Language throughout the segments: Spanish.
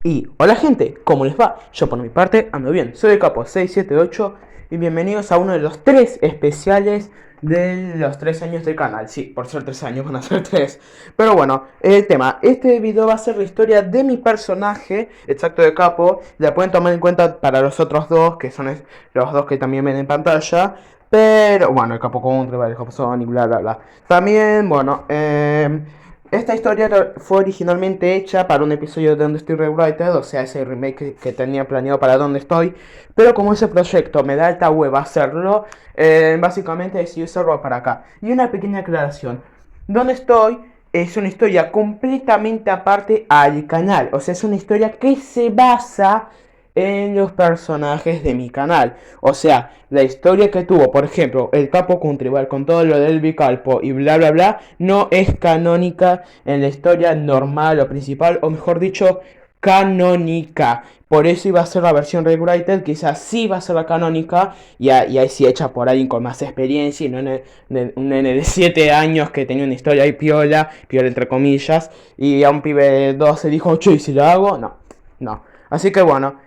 Y hola gente, ¿cómo les va? Yo por mi parte ando bien, soy el Capo 678 y bienvenidos a uno de los 3 especiales de los 3 años del canal. Sí, por ser 3 años van a ser 3. Pero bueno, el tema, este video va a ser la historia de mi personaje, exacto de Capo. La pueden tomar en cuenta para los otros dos, que son los dos que también ven en pantalla. Pero bueno, el Capo Contra, el Capo Sonic, bla bla bla. También, bueno, esta historia fue originalmente hecha para un episodio de Donde estoy Rewriter, o sea, ese remake que tenía planeado para Donde estoy, pero como ese proyecto me da alta hueva hacerlo, básicamente decidí hacerlo para acá. Y una pequeña aclaración, Donde estoy es una historia completamente aparte al canal, o sea, es una historia que se basa en los personajes de mi canal. O sea, la historia que tuvo, por ejemplo, el Capo Country con todo lo del Bicalpo y bla bla bla, no es canónica en la historia normal o principal, o mejor dicho, canónica. Por eso iba a ser la versión rewriter, quizás sí va a ser la canónica, y ahí sí hecha por alguien con más experiencia, y no un nene de 7 años que tenía una historia ahí piola, piola entre comillas, y a un pibe de 12 dijo, che, ¿y si lo hago? No, no. Así que bueno,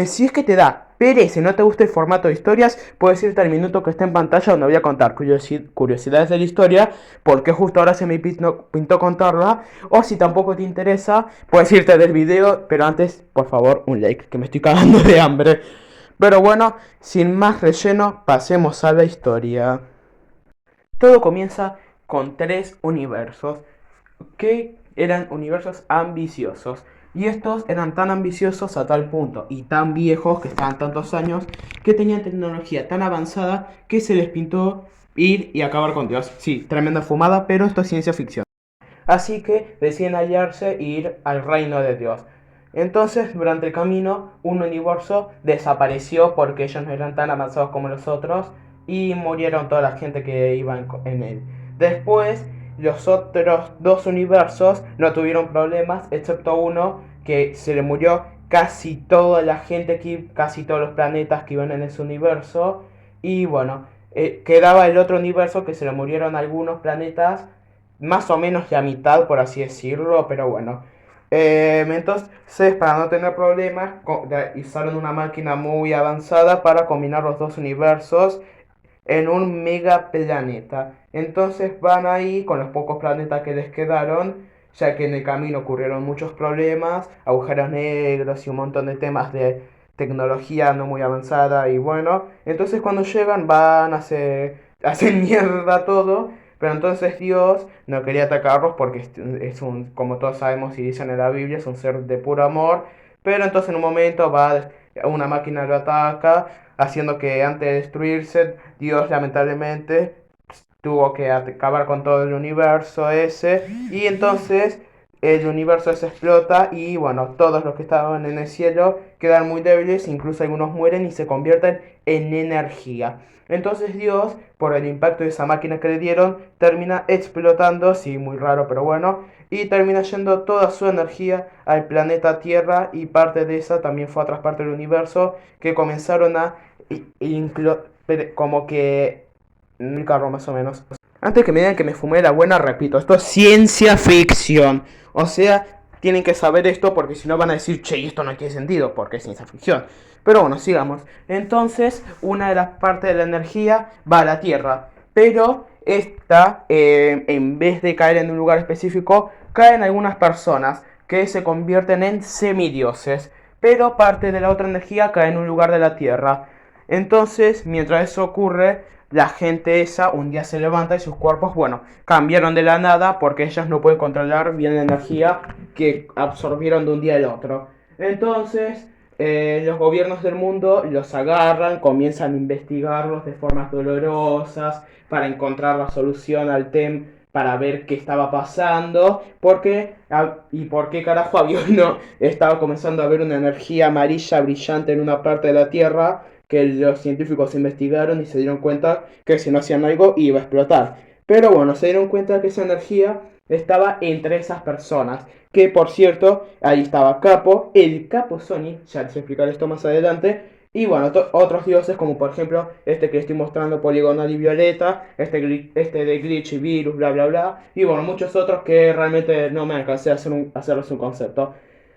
si es que te da pereza y no te gusta el formato de historias, puedes irte al minuto que está en pantalla donde voy a contar curiosidades de la historia, porque justo ahora se me pintó contarla, o si tampoco te interesa, puedes irte del video, pero antes, por favor, un like, que me estoy cagando de hambre. Pero bueno, sin más relleno, pasemos a la historia. Todo comienza con 3 universos que eran universos ambiciosos. Y estos eran tan ambiciosos a tal punto y tan viejos, que estaban tantos años, que tenían tecnología tan avanzada que se les pintó ir y acabar con Dios. Sí, tremenda fumada, pero esto es ciencia ficción. Así que deciden hallarse e ir al reino de Dios. Entonces, durante el camino, un universo desapareció porque ellos no eran tan avanzados como los otros y murieron toda la gente que iba en él. Después, los otros 2 universos no tuvieron problemas, excepto uno que se le murió casi toda la gente, casi todos los planetas que iban en ese universo. Y bueno, quedaba el otro universo que se le murieron algunos planetas, más o menos la mitad, por así decirlo, pero bueno. Entonces, para no tener problemas, usaron una máquina muy avanzada para combinar los 2 universos en un mega planeta. Entonces van ahí con los pocos planetas que les quedaron, ya que en el camino ocurrieron muchos problemas, agujeros negros y un montón de temas de tecnología no muy avanzada y bueno, entonces cuando llegan van a hacer mierda todo, pero entonces Dios no quería atacarlos porque es un, como todos sabemos y dicen en la Biblia, es un ser de puro amor, pero entonces en un momento va una máquina lo ataca, haciendo que antes de destruirse, Dios lamentablemente tuvo que acabar con todo el universo ese, y entonces el universo ese explota y bueno, todos los que estaban en el cielo quedan muy débiles, incluso algunos mueren y se convierten en energía. Entonces Dios, por el impacto de esa máquina que le dieron, termina explotando, sí, muy raro, pero bueno, y termina yendo toda su energía al planeta Tierra, y parte de esa también fue a otras partes del universo que comenzaron a como que un carro más o menos. Antes que me digan que me fumé la buena, repito, esto es ciencia ficción. O sea, tienen que saber esto porque si no van a decir, che, esto no tiene sentido porque es ciencia ficción. Pero bueno, sigamos. Entonces, una de las partes de la energía va a la Tierra. Pero esta, en vez de caer en un lugar específico, caen algunas personas que se convierten en semidioses. Pero parte de la otra energía cae en un lugar de la Tierra. Entonces, mientras eso ocurre, la gente esa un día se levanta y sus cuerpos, bueno, cambiaron de la nada porque ellas no pueden controlar bien la energía que absorbieron de un día al otro. Entonces, los gobiernos del mundo los agarran, comienzan a investigarlos de formas dolorosas para encontrar la solución al tema, para ver qué estaba pasando, porque y por qué carajo había no estaba comenzando a haber una energía amarilla brillante en una parte de la Tierra que los científicos investigaron y se dieron cuenta que si no hacían algo iba a explotar. Pero bueno, se dieron cuenta que esa energía estaba entre esas personas. Que por cierto, ahí estaba Capo, el Capo Sonic, ya les explicaré esto más adelante. Y bueno, otros dioses como por ejemplo este que estoy mostrando, Poligonal y Violeta, este de Glitch y Virus, bla bla bla. Y bueno, muchos otros que realmente no me alcancé a hacerles un concepto.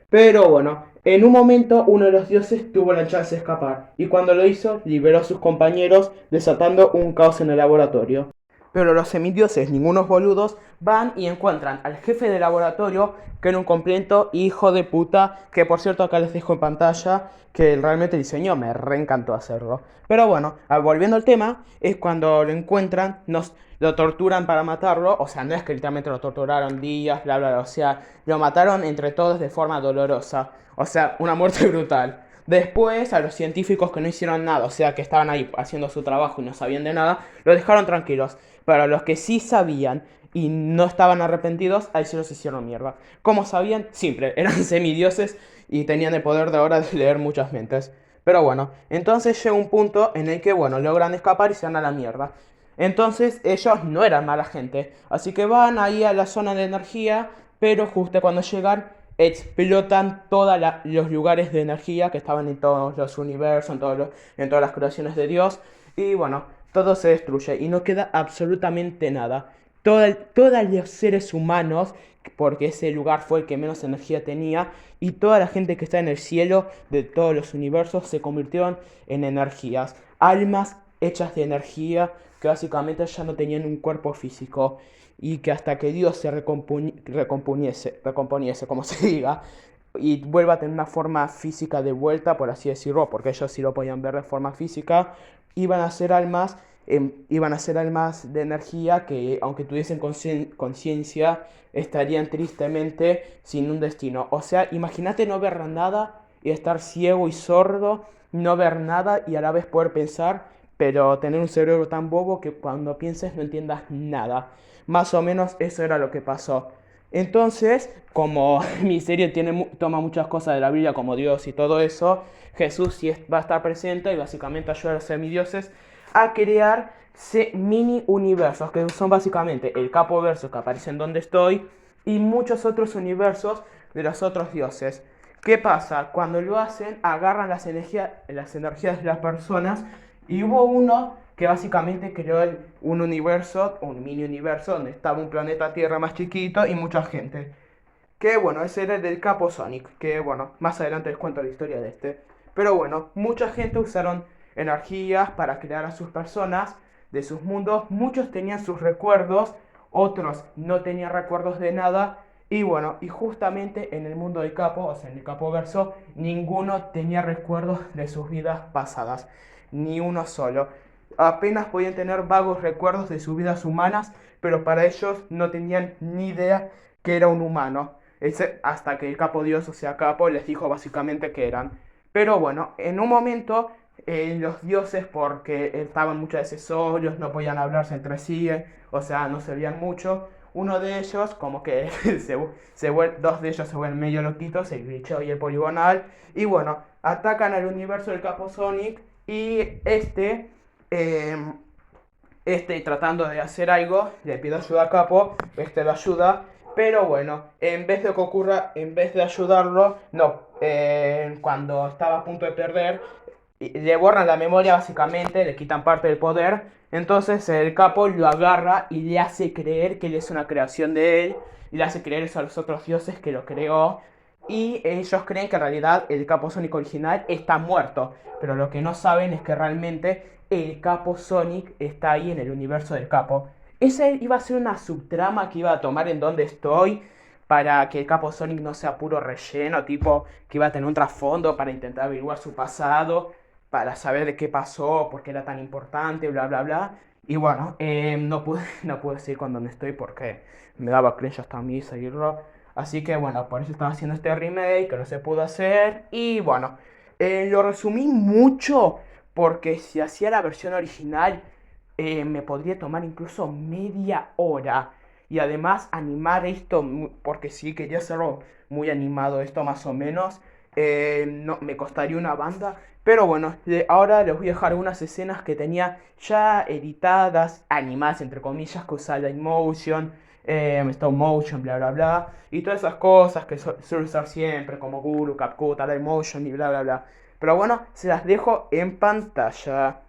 Pero bueno, en un momento uno de los dioses tuvo la chance de escapar, y cuando lo hizo, liberó a sus compañeros, desatando un caos en el laboratorio. Pero los semidioses, ningunos boludos, van y encuentran al jefe de laboratorio, que era un completo hijo de puta, que por cierto acá les dejo en pantalla, que realmente diseñó, me reencantó hacerlo. Pero bueno, volviendo al tema, es cuando lo encuentran, lo torturan para matarlo, o sea, no es que literalmente lo torturaron días, bla, bla, bla, o sea, lo mataron entre todos de forma dolorosa, o sea, una muerte brutal. Después, a los científicos que no hicieron nada, o sea, que estaban ahí haciendo su trabajo y no sabían de nada, los dejaron tranquilos. Pero los que sí sabían y no estaban arrepentidos, ahí sí los hicieron mierda. ¿Cómo sabían? Simple, eran semidioses y tenían el poder de ahora de leer muchas mentes. Pero bueno, entonces llega un punto en el que, bueno, logran escapar y se van a la mierda. Entonces ellos no eran mala gente, así que van ahí a la zona de energía, pero justo cuando llegan explotan todos los lugares de energía que estaban en todos los universos, en todas las creaciones de Dios, y bueno, todo se destruye y no queda absolutamente nada. Todos los seres humanos, porque ese lugar fue el que menos energía tenía, y toda la gente que está en el cielo de todos los universos se convirtieron en energías, almas hechas de energía que básicamente ya no tenían un cuerpo físico y que hasta que Dios se recomponiese, como se diga, y vuelva a tener una forma física de vuelta, por así decirlo, porque ellos sí lo podían ver de forma física, iban a ser almas, iban a ser almas de energía que, aunque tuviesen conciencia, estarían tristemente sin un destino. O sea, imagínate no ver nada y estar ciego y sordo, no ver nada y a la vez poder pensar, pero tener un cerebro tan bobo que cuando pienses no entiendas nada. Más o menos eso era lo que pasó. Entonces, como mi serie toma muchas cosas de la Biblia como Dios y todo eso, Jesús sí va a estar presente y básicamente ayuda a los semidioses a crear mini universos, que son básicamente el capo verso que aparece en donde estoy y muchos otros universos de los otros dioses. ¿Qué pasa? Cuando lo hacen, agarran las energías de las personas y hubo uno que básicamente creó un universo, un mini universo, donde estaba un planeta Tierra más chiquito y mucha gente. Que bueno, ese era el del Capo Sonic, que bueno, más adelante les cuento la historia de este. Pero bueno, mucha gente usaron energías para crear a sus personas de sus mundos. Muchos tenían sus recuerdos, otros no tenían recuerdos de nada. Y bueno, y justamente en el mundo del Capo, o sea, en el Capo Verso, ninguno tenía recuerdos de sus vidas pasadas. Ni uno solo. Apenas podían tener vagos recuerdos de sus vidas humanas, pero para ellos no tenían ni idea que era un humano. Hasta que el capo Dios, o sea, capo, les dijo básicamente que eran. Pero bueno, en un momento los dioses, porque estaban muchas veces solos, no podían hablarse entre sí, o sea, no se veían mucho. Uno de ellos, como que dos de ellos se vuelven medio loquitos, el glitcheo y el poligonal. Y bueno, atacan al universo del capo Sonic y eh, tratando de hacer algo, le pide ayuda a Capo, lo ayuda, pero bueno, en vez de ayudarlo, no, cuando estaba a punto de perder, le borran la memoria básicamente, le quitan parte del poder, entonces el Capo lo agarra y le hace creer que él es una creación de él, y le hace creer eso a los otros dioses que lo creó, y ellos creen que en realidad el Capo Sonic original está muerto, pero lo que no saben es que realmente el Capo Sonic está ahí en el universo del Capo. Esa iba a ser una subtrama que iba a tomar en donde estoy para que el Capo Sonic no sea puro relleno, tipo que iba a tener un trasfondo para intentar averiguar su pasado, para saber de qué pasó, por qué era tan importante, bla, bla, bla. Y bueno, no pude seguir con donde estoy porque me daba cringe hasta a mí seguirlo. Así que bueno, por eso estaba haciendo este remake que no se pudo hacer. Y bueno, lo resumí mucho porque si hacía la versión original me podría tomar incluso media hora. Y además animar esto, porque sí quería hacerlo muy animado esto más o menos. No, me costaría una banda. Pero bueno, ahora les voy a dejar unas escenas que tenía ya editadas, animadas entre comillas, que usaba Dailymotion, Stop Motion, bla bla bla. Y todas esas cosas que suelo usar siempre, como Guru, CapCut, Dailymotion y bla bla bla. Pero bueno, se las dejo en pantalla.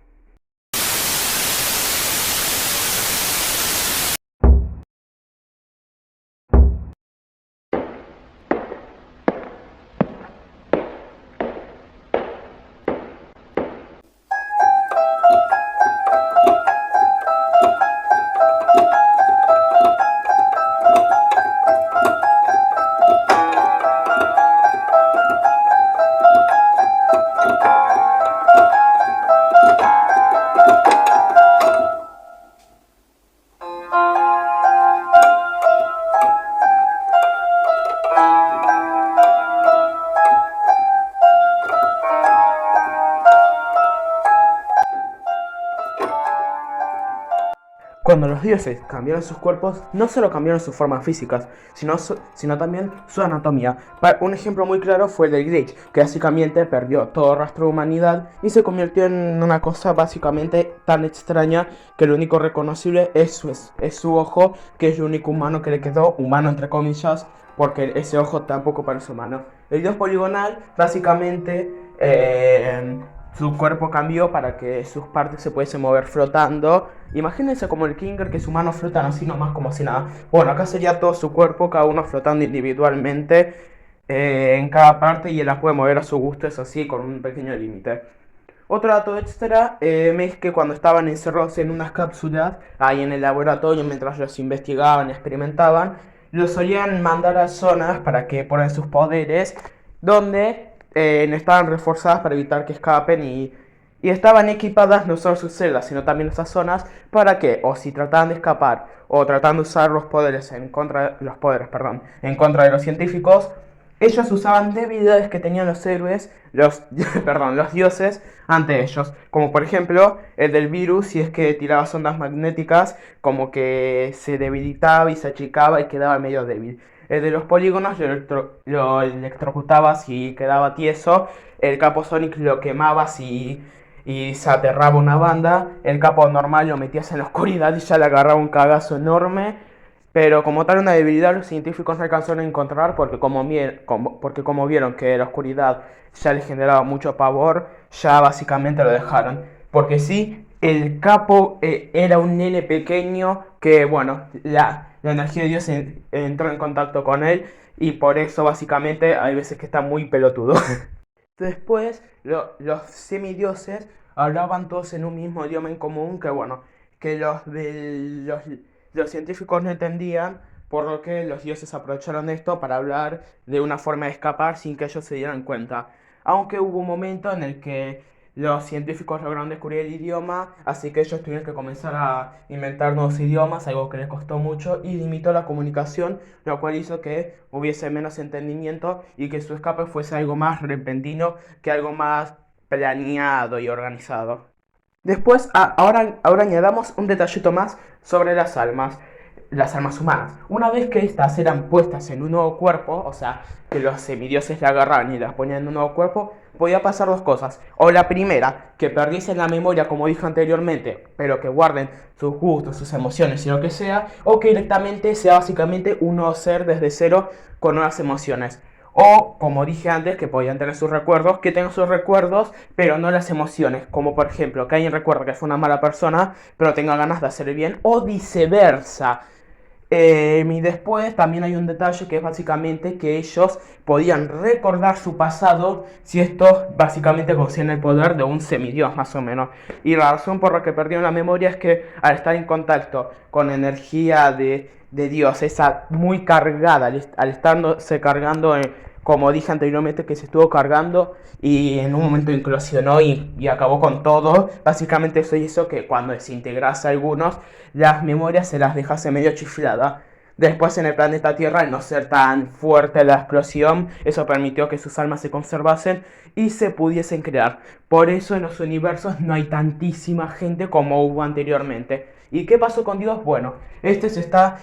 cuando los dioses cambiaron sus cuerpos, no solo cambiaron sus formas físicas, sino también su anatomía. Un ejemplo muy claro fue el del Glitch, que básicamente perdió todo rastro de humanidad y se convirtió en una cosa básicamente tan extraña que lo único reconocible es su ojo, que es lo único humano que le quedó, humano entre comillas, porque ese ojo tampoco parece humano. El dios poligonal básicamente su cuerpo cambió para que sus partes se pudiesen mover flotando. Imagínense como el Kinger, que sus manos flotan así nomás como si nada. Bueno, acá sería todo su cuerpo, cada uno flotando individualmente en cada parte, y él las puede mover a su gusto, eso sí, con un pequeño límite. Otro dato extra es que cuando estaban encerrados en unas cápsulas, ahí en el laboratorio, mientras los investigaban y experimentaban, los solían mandar a zonas para que ponen sus poderes, donde estaban reforzadas para evitar que escapen, y estaban equipadas no solo sus celdas, sino también esas zonas, para que, o si trataban de escapar, o tratando de usar los poderes en contra de los científicos, ellos usaban debilidades que tenían los héroes, los dioses, ante ellos. Como por ejemplo, el del virus, si es que tiraba ondas magnéticas, como que se debilitaba y se achicaba y quedaba medio débil. El de los polígonos lo electrocutaba si quedaba tieso. El capo Sonic lo quemaba y se aterraba una banda. El capo normal lo metías en la oscuridad y ya le agarraba un cagazo enorme. Pero como tal una debilidad los científicos no alcanzaron a encontrar, porque como vieron que la oscuridad ya les generaba mucho pavor, ya básicamente lo dejaron. Porque sí, el capo era un nene pequeño que, bueno, la energía de Dios entró en contacto con él, y por eso básicamente hay veces que está muy pelotudo. Después, los semidioses hablaban todos en un mismo idioma en común que, bueno, que los científicos no entendían, por lo que los dioses aprovecharon esto para hablar de una forma de escapar sin que ellos se dieran cuenta. Aunque hubo un momento en el que los científicos lograron descubrir el idioma, así que ellos tuvieron que comenzar a inventar nuevos idiomas, algo que les costó mucho y limitó la comunicación, lo cual hizo que hubiese menos entendimiento y que su escape fuese algo más repentino que algo más planeado y organizado. Después, ahora añadamos un detallito más sobre las almas humanas. Una vez que estas eran puestas en un nuevo cuerpo, o sea, que los semidioses la agarraban y las ponían en un nuevo cuerpo, podía pasar dos cosas. O la primera, que perdiesen la memoria, como dije anteriormente, pero que guarden sus gustos, sus emociones y lo que sea, o que directamente sea básicamente un nuevo ser desde cero con nuevas emociones. O, como dije antes, que podían tener sus recuerdos, que tengan sus recuerdos, pero no las emociones. Como por ejemplo, que alguien recuerda que fue una mala persona, pero tenga ganas de hacer el bien, o viceversa. Y después también hay un detalle que es básicamente que ellos podían recordar su pasado si estos básicamente consiguen el poder de un semidios más o menos. Y la razón por la que perdieron la memoria es que al estar en contacto con energía de Dios, esa muy cargada, al estarse cargando, como dije anteriormente, que se estuvo cargando y en un momento implosionó y acabó con todo. Básicamente eso hizo que cuando desintegrase algunos, las memorias se las dejase medio chiflada. Después en el planeta Tierra, al no ser tan fuerte la explosión, eso permitió que sus almas se conservasen y se pudiesen crear. Por eso en los universos no hay tantísima gente como hubo anteriormente. ¿Y qué pasó con Dios? Bueno, este se está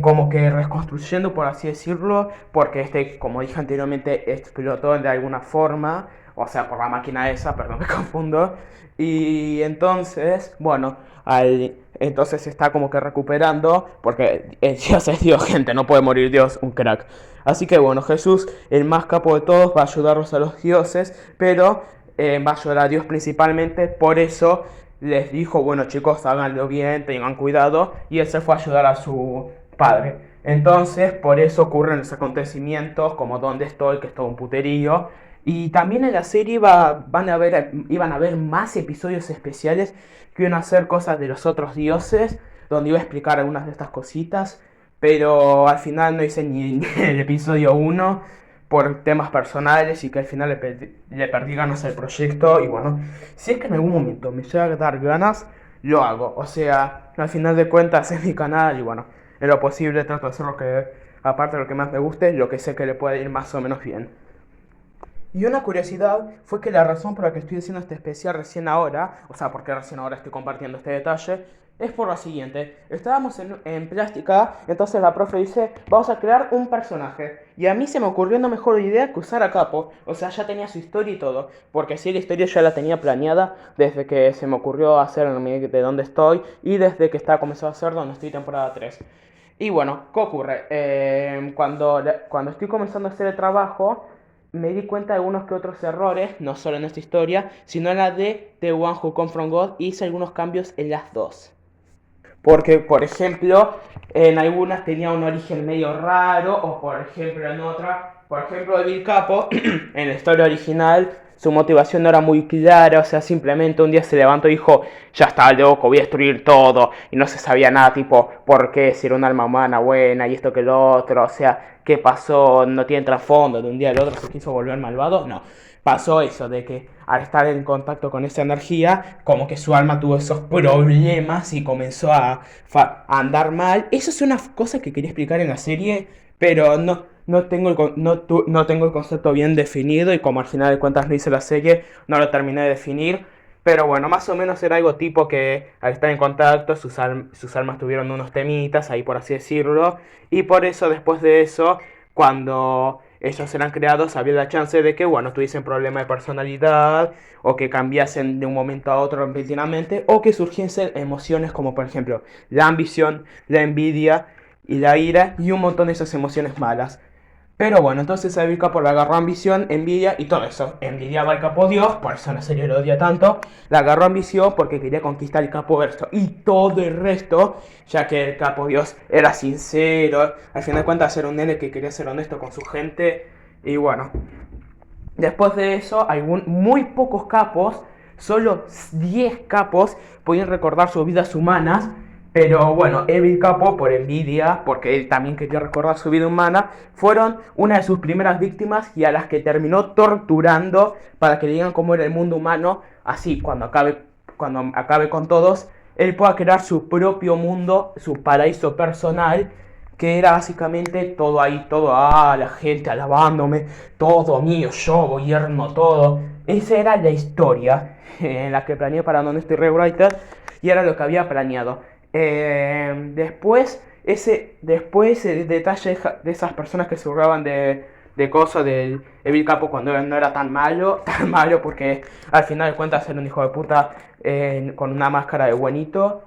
como que reconstruyendo, por así decirlo, porque este, como dije anteriormente, explotó de alguna forma, o sea, por la máquina esa, perdón, me confundo. Y entonces, bueno, entonces se está como que recuperando, porque Dios es Dios, gente, no puede morir Dios, un crack. Así que bueno, Jesús, el más capo de todos, va a ayudarlos a los dioses, pero va a ayudar a Dios principalmente, por eso les dijo, bueno chicos, háganlo bien, tengan cuidado, y él se fue a ayudar a su padre. Entonces, por eso ocurren los acontecimientos como Dónde estoy, que es todo un puterío. Y también en la serie iban a haber más episodios especiales que iban a hacer cosas de los otros dioses, donde iba a explicar algunas de estas cositas, pero al final no hice ni el episodio 1 por temas personales y que al final le perdí ganas al proyecto. Y bueno, si es que en algún momento me llega a dar ganas, lo hago. O sea, al final de cuentas es mi canal y bueno, en lo posible trato de hacer lo que, aparte de lo que más me guste, lo que sé que le puede ir más o menos bien. Y una curiosidad fue que la razón por la que estoy haciendo este especial recién ahora, o sea, porque recién ahora estoy compartiendo este detalle, es por lo siguiente. Estábamos en plástica, entonces la profe dice, vamos a crear un personaje. Y a mí se me ocurrió una mejor idea que usar a Capo. O sea, ya tenía su historia y todo. Porque sí, la historia ya la tenía planeada desde que se me ocurrió hacer de dónde estoy y desde que estaba comenzando a hacer donde estoy temporada 3. Y bueno, ¿qué ocurre? Cuando estoy comenzando a hacer el trabajo, me di cuenta de algunos que otros errores, no solo en esta historia, sino en la de The One Who Come From God, y hice algunos cambios en las dos. Porque, por ejemplo, en algunas tenía un origen medio raro, o por ejemplo en otra, por ejemplo, de Bill Capo, en la historia original, su motivación no era muy clara, o sea, simplemente un día se levantó y dijo, ya está loco, voy a destruir todo, y no se sabía nada, tipo, por qué, si era un alma humana buena, y esto que lo otro, o sea, qué pasó, no tiene trasfondo, de un día al otro se quiso volver malvado, no. Pasó eso, de que al estar en contacto con esa energía, como que su alma tuvo esos problemas y comenzó a andar mal. Eso es una cosa que quería explicar en la serie, pero no tengo no tengo el concepto bien definido y como al final de cuentas no hice la serie, no lo terminé de definir. Pero bueno, más o menos era algo tipo que al estar en contacto sus almas tuvieron unos temitas, ahí por así decirlo. Y por eso después de eso, cuando ellos eran creados, había la chance de que, bueno, tuviesen problemas de personalidad, o que cambiasen de un momento a otro repentinamente, o que surgiesen emociones como por ejemplo la ambición, la envidia y la ira, y un montón de esas emociones malas. Pero bueno, entonces a Capo le agarró ambición, envidia y todo eso. Envidiaba al capo Dios, por eso la serie lo odia tanto. Le agarró ambición porque quería conquistar el capo verso. Y todo el resto, ya que el capo Dios era sincero. Al final de cuentas era un nene que quería ser honesto con su gente. Y bueno, después de eso, muy pocos capos, solo 10 capos, podían recordar sus vidas humanas. Pero bueno, Evil Capo, por envidia, porque él también quería recordar su vida humana, fueron una de sus primeras víctimas y a las que terminó torturando para que le digan cómo era el mundo humano. Así, cuando acabe con todos, él pueda crear su propio mundo, su paraíso personal, que era básicamente todo ahí, todo, la gente alabándome, todo mío, yo gobierno todo. Esa era la historia en la que planeé para donde estoy Rewriter y era lo que había planeado. Después el detalle de esas personas que se burlaban de cosas del Evil Capo cuando no era tan malo porque al final de cuentas era un hijo de puta con una máscara de buenito.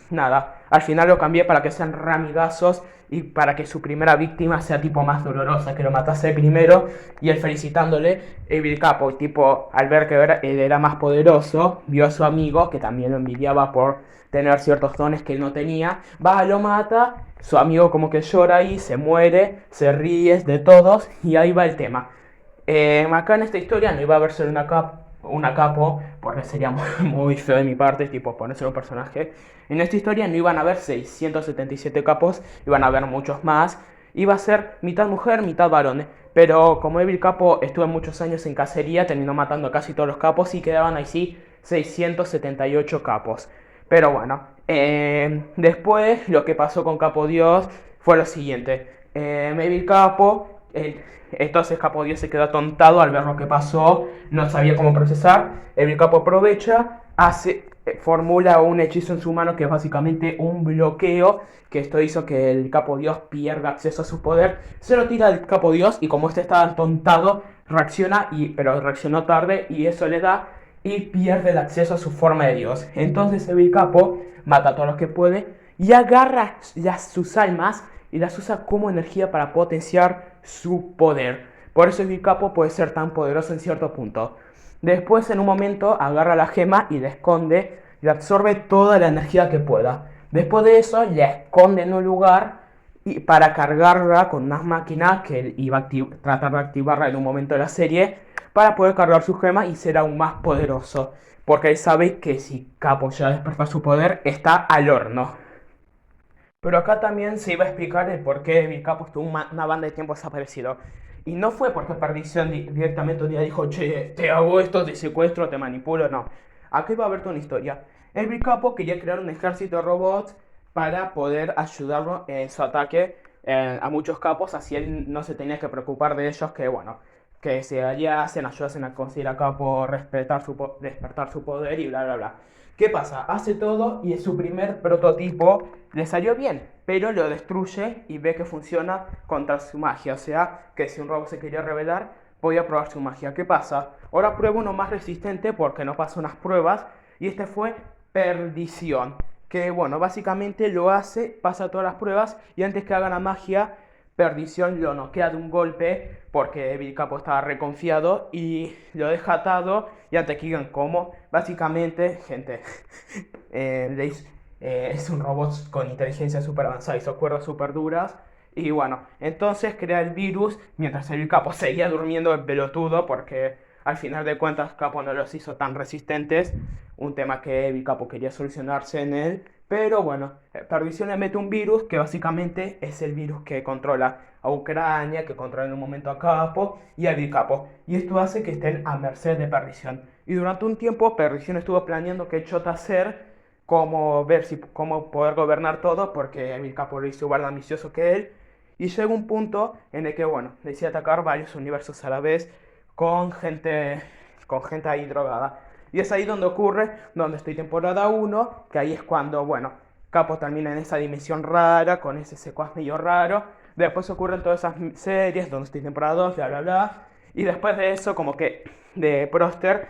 Nada, al final lo cambié para que sean ramigazos y para que su primera víctima sea tipo más dolorosa, que lo matase primero y él felicitándole, Evil Capo, tipo al ver que él era más poderoso, vio a su amigo que también lo envidiaba por tener ciertos dones que él no tenía, va, lo mata, su amigo como que llora y se muere, se ríe de todos y ahí va el tema. Acá en esta historia no iba a verse una capo, porque sería muy feo de mi parte, tipo ponerse un personaje. En esta historia no iban a haber 677 capos, iban a haber muchos más. Iba a ser mitad mujer, mitad varón. Pero como Evil Capo estuve muchos años en cacería, terminó matando a casi todos los capos y quedaban así 678 capos. Pero bueno, después lo que pasó con Capo Dios fue lo siguiente. Evil Capo, entonces Capo Dios se quedó atontado al ver lo que pasó, no sabía cómo procesar. El Capo aprovecha, formula un hechizo en su mano que es básicamente un bloqueo, que esto hizo que el Capo Dios pierda acceso a su poder. Se lo tira al Capo Dios y como este estaba atontado, reacciona, pero reaccionó tarde y eso le da y pierde el acceso a su forma de Dios. Entonces el Capo mata a todos los que puede y agarra sus almas y las usa como energía para potenciar su poder. Por eso el Capo puede ser tan poderoso en cierto punto. Después, en un momento, agarra la gema y la esconde y absorbe toda la energía que pueda. Después de eso, la esconde en un lugar para cargarla con unas máquinas que iba a tratar de activarla en un momento de la serie para poder cargar su gema y ser aún más poderoso. Porque él sabe que si Capo ya desperta su poder, está al horno. Pero acá también se iba a explicar el por qué Bill Capo estuvo una banda de tiempo desaparecido. Y no fue porque Perdición directamente un día dijo, che, te hago esto, te secuestro, te manipulo, no. Acá iba a haber toda una historia. El Bill Capo quería crear un ejército de robots para poder ayudarlo en su ataque a muchos capos, así él no se tenía que preocupar de ellos, que bueno, que se hacen, ayudasen a conseguir a Capo despertar su poder y bla bla bla. ¿Qué pasa? Hace todo y su primer prototipo le salió bien, pero lo destruye y ve que funciona contra su magia. O sea, que si un robot se quería rebelar, podía probar su magia. ¿Qué pasa? Ahora prueba uno más resistente porque no pasó unas pruebas y este fue Perdición. Que bueno, básicamente lo hace, pasa todas las pruebas y antes que haga la magia, Perdición lo noquea de un golpe porque Evil Capo estaba reconfiado y lo deja atado y antes que digan cómo, básicamente, gente, es un robot con inteligencia super avanzada y sus cuerdas super duras. Y bueno, entonces crea el virus mientras el Capo seguía durmiendo el pelotudo porque al final de cuentas Capo no los hizo tan resistentes. Un tema que el Capo quería solucionarse en él. Pero bueno, Perdición le mete un virus que básicamente es el virus que controla a Ucrania, que controla en un momento a Capo y a Evil Capo. Y esto hace que estén a merced de Perdición. Y durante un tiempo Perdición estuvo planeando qué chota hacer, cómo poder gobernar todo, porque Evil Capo lo hizo igual de ambicioso que él. Y llega un punto en el que, bueno, decide atacar varios universos a la vez con gente ahí drogada. Y es ahí donde ocurre, donde estoy temporada 1, que ahí es cuando, bueno, Capo termina en esa dimensión rara, con ese secuaz medio raro. Después ocurren todas esas series, donde estoy temporada 2, bla, bla, bla. Y después de eso, como que, de Proster,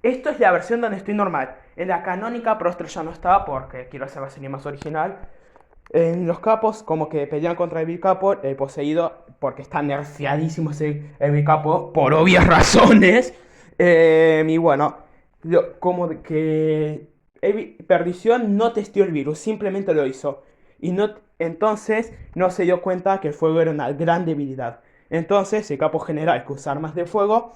esto es la versión donde estoy normal. En la canónica Proster ya no estaba porque quiero hacer la serie más original. En los capos, como que pelean contra Evil Capo, el poseído, porque está nerfeadísimo ese Evil Capo, por obvias razones. Y bueno, como de que Perdición no testeó el virus, simplemente lo hizo. Y no, entonces no se dio cuenta que el fuego era una gran debilidad. Entonces el capo general que usa armas de fuego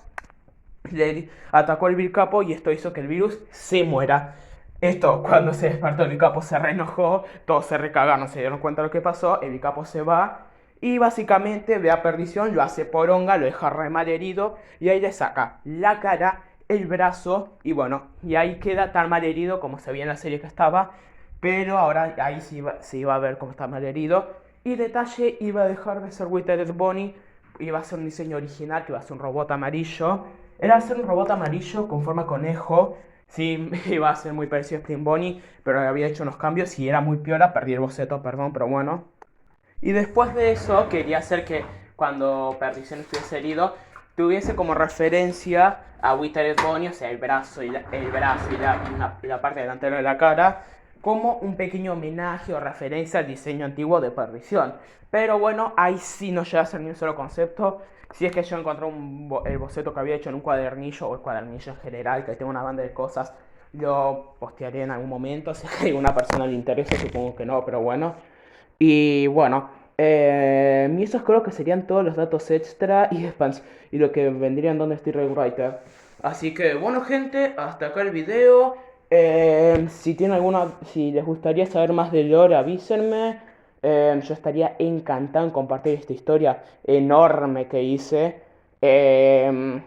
le atacó el Evil Capo y esto hizo que el virus se muera. Esto, cuando se despertó, el Capo se reenojó, todos se recagaron, se dieron cuenta de lo que pasó, el Capo se va y básicamente ve a Perdición, lo hace poronga, lo deja re mal herido y ahí le saca la cara, el brazo y bueno, y ahí queda tan mal herido como se veía en la serie que estaba, pero ahora ahí se iba a ver cómo está mal herido y detalle, iba a dejar de ser Withered Bonnie, iba a ser un diseño original que iba a ser un robot amarillo, era ser un robot amarillo con forma conejo. Sí, iba a ser muy parecido a Spring Bonnie, pero había hecho unos cambios y era muy piola, perdí el boceto, perdón, pero bueno. Y después de eso quería hacer que cuando Perdición estuviese herido, tuviese como referencia a Withered Bonnie, o sea, el brazo y la parte delantera de la cara, como un pequeño homenaje o referencia al diseño antiguo de Perdición. Pero bueno, ahí sí no llega a ser ni un solo concepto. Si es que yo encontré el boceto que había hecho en un cuadernillo, o el cuadernillo en general, que tengo una banda de cosas, lo postearé en algún momento. Si a alguna persona le interesa, supongo que no, pero bueno. Y bueno, y esos creo que serían todos los datos extra y lo que vendría en donde estoy Rewriter. Así que bueno, gente, hasta acá el video. Si les gustaría saber más de lore, avísenme. Yo estaría encantado en compartir esta historia enorme que hice. Eh,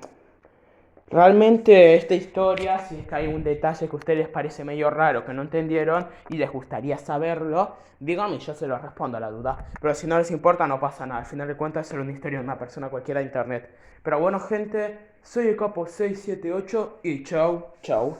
Realmente esta historia, si es que hay un detalle que a ustedes les parece medio raro, que no entendieron y les gustaría saberlo, díganme y yo se lo respondo a la duda. Pero si no les importa, no pasa nada. Al final de cuentas es solo una historia de una persona cualquiera de internet. Pero bueno, gente, soy el Capo 678 y chau, chau.